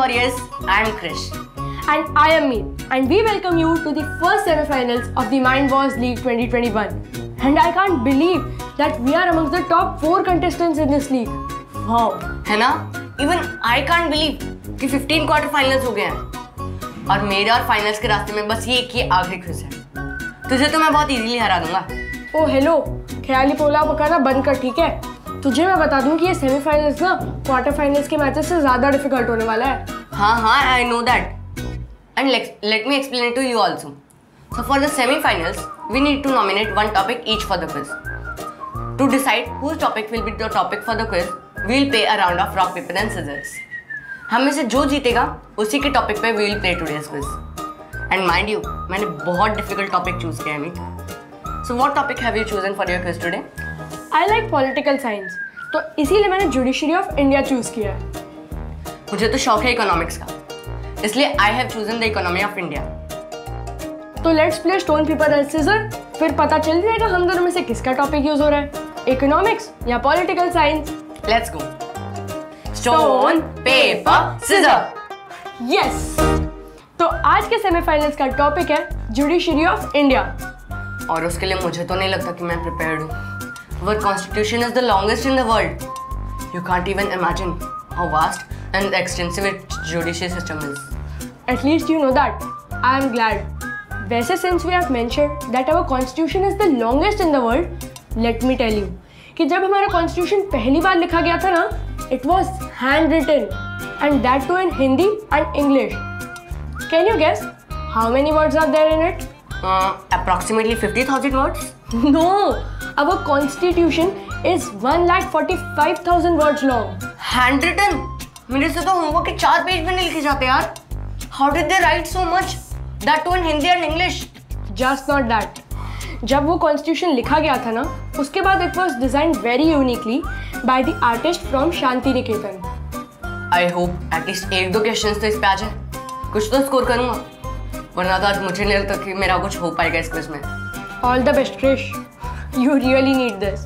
Warriors, I am Krish. And I am me. And we welcome you to the first semi-finals of the Mind Wars League 2021. And I can't believe that we are amongst the top 4 contestants in this league. Wow. है ना? Even I can't believe कि 15 quarter finals हो गए हैं और मेरे और finals के रास्ते में बस ये एक ही आखिरी क्विज है। तुझे तो मैं बहुत इजीली हरा दूंगा। ओ हेलो, ख्याली पोला पकाना बंद कर, ठीक है? तुझे मैं बता दूं कि ये सेमीफाइनल्स ना क्वार्टर फाइनल्स के मैचेस से ज्यादा डिफिकल्ट होने वाला है। हाँ, I know that. And let me explain it to you also. So for the semi-finals, we need to nominate one topic each for the quiz. To decide whose topic will be the topic for the quiz, we'll play a round of rock, paper and scissors. हम में से जो जीतेगा उसी के topic पे we will play today's quiz. And mind you, मैंने बहुत difficult topic choose किया है Amit. So what topic have you chosen for your quiz today? I like political science, तो इसीलिए मैंने जुडिशरी ऑफ इंडिया चूज किया है। मुझे तो शौक है इकोनॉमिक्स का, इसलिए I have chosen the economy of India. तो let's play stone paper and seizure, फिर पता चल जाएगा हम दोनों में से किसका टॉपिक यूज हो रहा है, इकोनॉमिक्स या political science. Let's go. Stone paper scissor. Yes. तो आज के सेमीफाइनल्स का टॉपिक है जुडिशरी ऑफ इंडिया। और उसके लिए मुझे तो नहीं लगता कि मैं प्रिपेयर्ड हूँ। Our constitution is the longest in the world. You can't even imagine how vast and extensive its judicial system is. At least you know that. I am glad. वैसे since we have mentioned that our constitution is the longest in the world, let me tell you कि जब हमारा constitution पहली बार लिखा गया था ना, it was handwritten and that too in Hindi and English. Can you guess how many words are there in it? Approximately 50,000 words. No, our constitution is 1,45,000 words long. Handwritten? मेरे से तो होमवर्क के 4 page भी नहीं लिखे जाते यार. How did they write so much? That too in Hindi and English. Just not that. जब वो कॉन्स्टिट्यूशन लिखा गया था ना, उसके बाद it was designed very uniquely by the artist from Shanti Niketan. I hope at least 1-2 questions तो इस पे आ जाए. कुछ तो स्कोर करूँगा. वरना तो आज मुझे नहीं लगता कि मेरा कुछ हो पाएगा इस क्विज में. All the best, Krish. You really need this.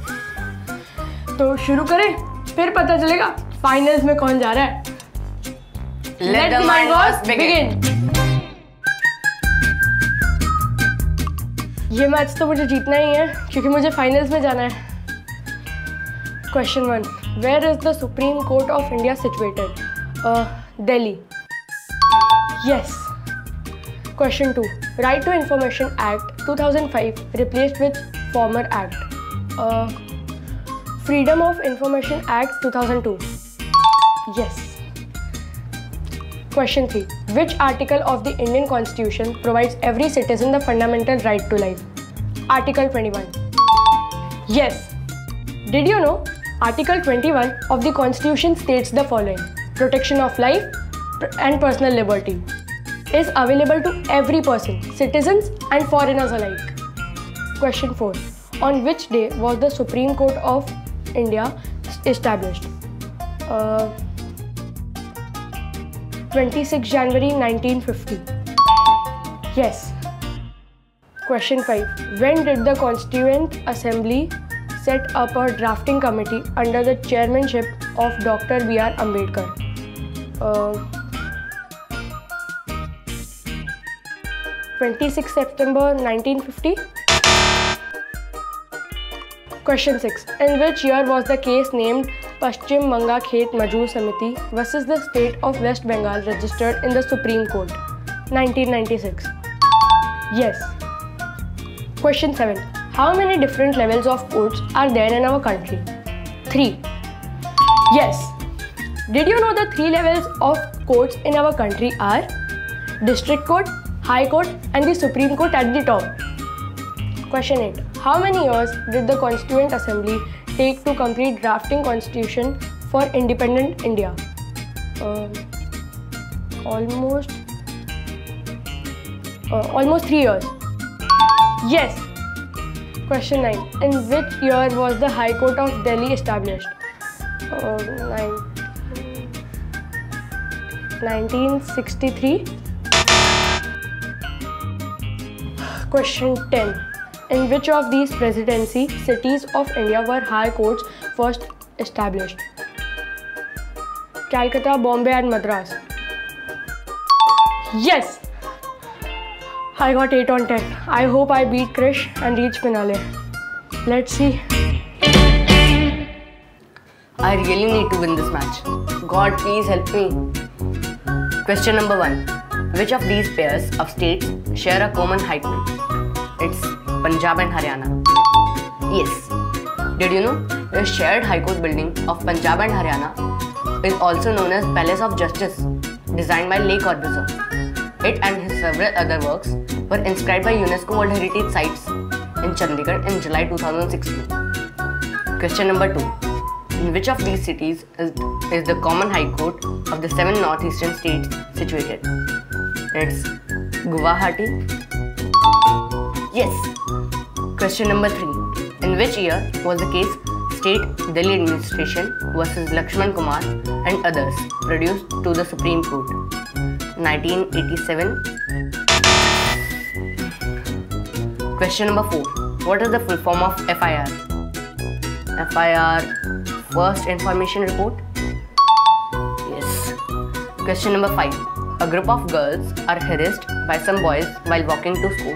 तो शुरू करें, फिर पता चलेगा फाइनल्स में कौन जा रहा है. Let the mind wars begin. ये मैच तो मुझे जीतना ही है क्योंकि मुझे फाइनल्स में जाना है. Question 1. Where is the Supreme Court of India situated? Delhi. Yes. Question 2. Right to Information Act 2005 replaced with former act. Freedom of Information Act 2002. Yes. Question 3. Which article of the Indian Constitution provides every citizen the fundamental right to life? Article 21. Yes. Did you know Article 21 of the Constitution states the following: protection of life and personal liberty is available to every person, citizens and foreigners alike. Question 4. On which day was the Supreme Court of India established? 26 January 1950. Yes. Question 5. When did the Constituent Assembly set up a drafting committee under the chairmanship of Dr. B.R. Ambedkar? 26 September 1950. Question 6. In which year was the case named Paschim Banga Khet Majur Samiti versus the state of West Bengal registered in the Supreme Court? 1996. Yes. Question 7. How many different levels of courts are there in our country? 3. Yes. Did you know the 3 levels of courts in our country are District Court, High Court and the Supreme Court at the top? Question 8. How many years did the Constituent Assembly take to complete drafting constitution for independent India? Almost 3 years. Yes. Question 9. In which year was the High Court of Delhi established? 1963. Question 10. In which of these presidency cities of India were high courts first established? Calcutta, Bombay and Madras. Yes! I got 8 on 10. I hope I beat Krish and reach finale. Let's see. I really need to win this match. God, please help me. Question number 1. Which of these pairs of states share a common high court? It's Punjab and Haryana. Yes. Did you know the shared high court building of Punjab and Haryana is also known as Palace of Justice, designed by Le Corbusier. It and his several other works were inscribed by UNESCO World Heritage Sites in Chandigarh in July 2016. Question number 2. In which of these cities is the common high court of the 7 northeastern states situated? It's Guwahati. Yes. Question number 3. In which year was the case State Delhi Administration versus Lakshman Kumar and others produced to the Supreme Court? 1987. Question number 4. What is the full form of FIR? FIR, First Information Report? Yes. Question number 5. A group of girls are harassed by some boys while walking to school.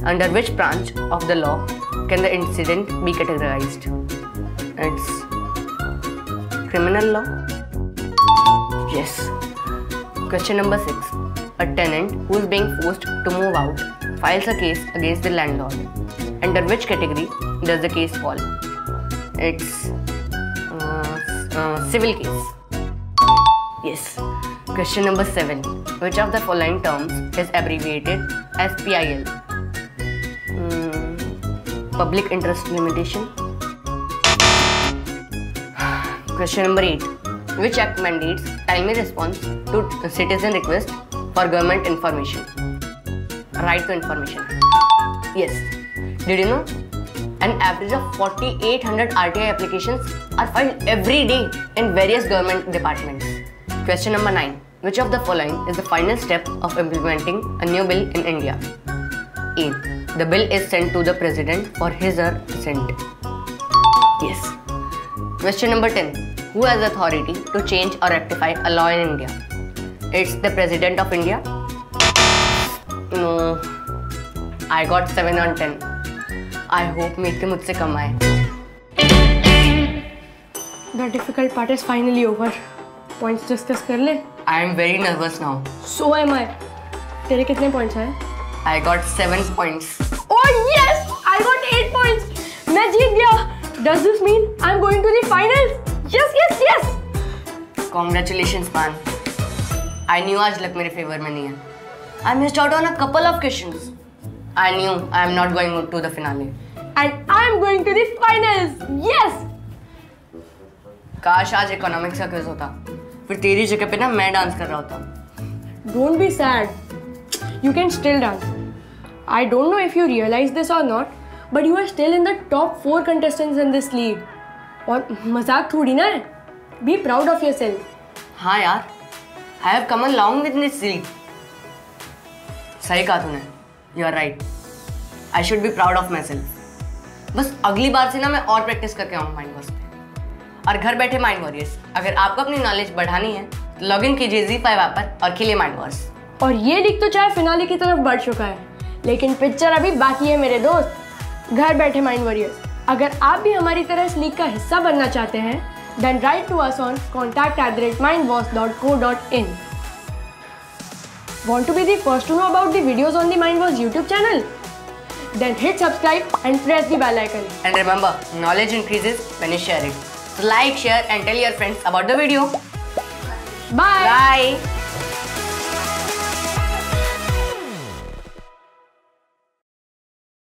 Under which branch of the law can the incident be categorized? It's criminal law? Yes. Question number 6. A tenant who is being forced to move out files a case against the landlord. Under which category does the case fall? It's civil case. Yes. Question number 7. Which of the following terms is abbreviated as PIL? Public interest limitation. Question number 8. Which act mandates timely response to citizen request for government information? Right to information. Yes. Did you know? An average of 4,800 RTI applications are filed every day in various government departments. Question number 9. Which of the following is the final step of implementing a new bill in India? A. The bill is sent to the President for his or her assent. Yes. Question number 10. Who has authority to change or rectify a law in India? It's the President of India. No. I got 7 on 10. I hope मीत के मुझसे कम आए. The difficult part is finally over. Points discuss कर ले. I am very nervous now. So am I. तेरे कितने points आए? I got 7 points. Oh yes! I got 8 points. मैं जीत गया. Does this mean I'm going to the finals? Yes, yes, yes. Congratulations, man. I knew आज luck मेरे favor में नहीं है. I missed out on a couple of questions. I knew I am not going to the finale. And I'm going to the finals. Yes. काश आज economics का quiz होता. फिर तेरी जगह पे ना मैं डांस कर रहा होता. Don't be sad. You can still dance. I don't know if you realize this or not, but you are still in the top 4 contestants in this league. और मजाक थोड़ी ना है. Be proud of yourself. हाँ यार. I have come along with this league. सही कहा तूने. You are right. I should be proud of myself. बस अगली बार से ना मैं और प्रैक्टिस करके आऊँ माइंड वॉर्स पे. और घर बैठे माइंड वॉरियर्स, अगर आपको अपनी नॉलेज बढ़ानी है तो लॉग इन कीजिए ZEE5 ऐप पर और खेलिए माइंड वॉर्स. और ये लीग तो चाहे फिनाले की तरफ बढ़ चुका है, लेकिन पिक्चर अभी बाकी है मेरे दोस्त. घर बैठे माइंड वॉरियर्स, अगर आप भी हमारी तरह इस लीग का हिस्सा बनना चाहते हैं, then write to us on contact@mindwars.co.in. Want to be the first to know about the videos on the Mindwars YouTube channel? Then hit subscribe and press the bell icon. And remember, knowledge increases when you share it. So like, share and tell your friends about the video. Bye. Bye.